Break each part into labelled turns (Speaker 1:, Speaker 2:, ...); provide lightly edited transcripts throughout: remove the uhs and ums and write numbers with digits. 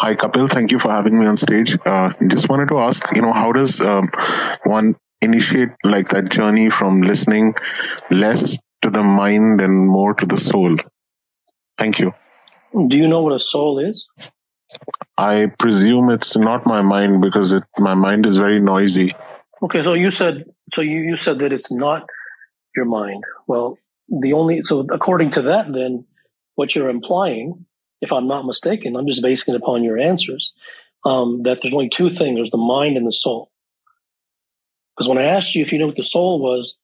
Speaker 1: Hi, Kapil. Thank you for having me on stage. Just wanted to ask, how does one initiate like that journey from listening less to the mind and more to the soul? Thank you.
Speaker 2: Do you know what a soul is?
Speaker 1: I presume it's not my mind because my mind is very noisy.
Speaker 2: Okay, so you said that it's not your mind. Well, according to that, then what you're implying, if I'm not mistaken, I'm just basing it upon your answers, that there's only two things: there's the mind and the soul. Because when I asked you if you know what the soul was,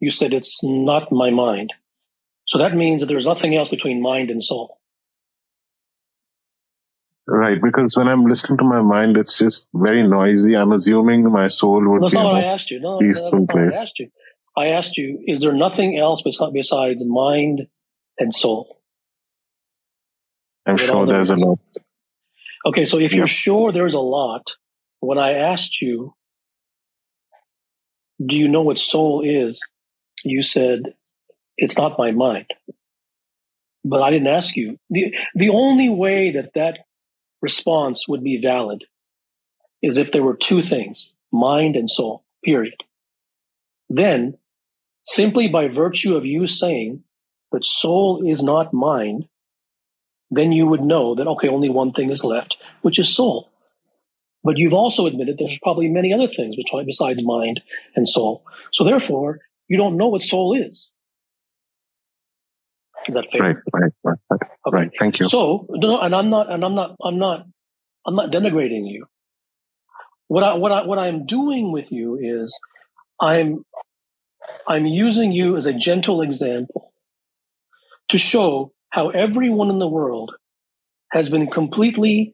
Speaker 2: you said it's not my mind. So that means that there's nothing else between mind and soul.
Speaker 1: Right, because when I'm listening to my mind, it's just very noisy. I'm assuming my soul would
Speaker 2: That's
Speaker 1: be
Speaker 2: not
Speaker 1: a
Speaker 2: what I
Speaker 1: more
Speaker 2: asked you. No,
Speaker 1: peaceful
Speaker 2: that's not what
Speaker 1: place.
Speaker 2: I asked you. I asked you, is there nothing else besides mind and soul?
Speaker 1: I'm
Speaker 2: Is that
Speaker 1: sure
Speaker 2: all there
Speaker 1: there's a
Speaker 2: is?
Speaker 1: lot.
Speaker 2: Okay, so if you're sure there's a lot, when I asked you, do you know what soul is? You said, it's not my mind. But I didn't ask you. The only way that response would be valid is if there were two things, mind and soul, period. Then, simply by virtue of you saying that soul is not mind, then you would know that, okay, only one thing is left, which is soul. But you've also admitted there's probably many other things besides mind and soul. So therefore, you don't know what soul is. Is that fair?
Speaker 1: Right. Okay. Right. Thank you.
Speaker 2: So, and I'm not denigrating you. What I'm doing with you is I'm using you as a gentle example to show how everyone in the world has been completely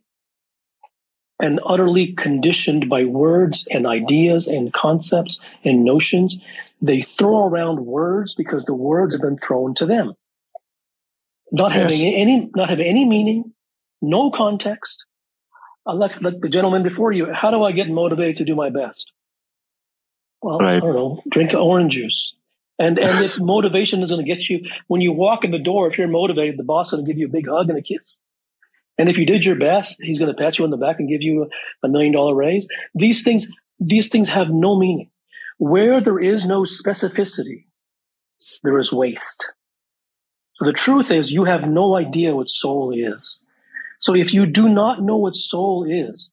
Speaker 2: and utterly conditioned by words and ideas and concepts and notions. They throw around words because the words have been thrown to them, not having any meaning, no context. Like the gentleman before you, how do I get motivated to do my best? Well, I don't know, drink orange juice. And if motivation is going to get you, when you walk in the door, if you're motivated, the boss is going to give you a big hug and a kiss. And if you did your best, he's going to pat you on the back and give you $1 million raise. These things have no meaning. Where there is no specificity, there is waste. So the truth is, you have no idea what soul is. So if you do not know what soul is,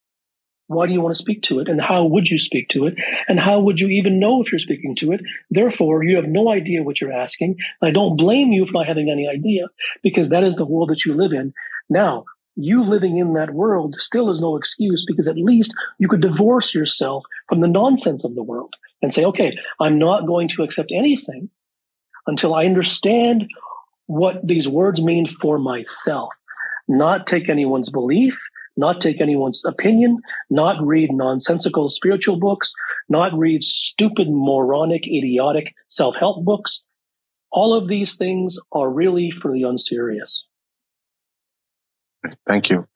Speaker 2: why do you want to speak to it? And how would you speak to it? And how would you even know if you're speaking to it? Therefore, you have no idea what you're asking. I don't blame you for not having any idea, because that is the world that you live in. Now, you living in that world still is no excuse, because at least you could divorce yourself from the nonsense of the world and say, okay, I'm not going to accept anything until I understand what these words mean for myself. Not take anyone's belief, not take anyone's opinion, not read nonsensical spiritual books, not read stupid, moronic, idiotic self-help books. All of these things are really for the unserious.
Speaker 1: Thank you.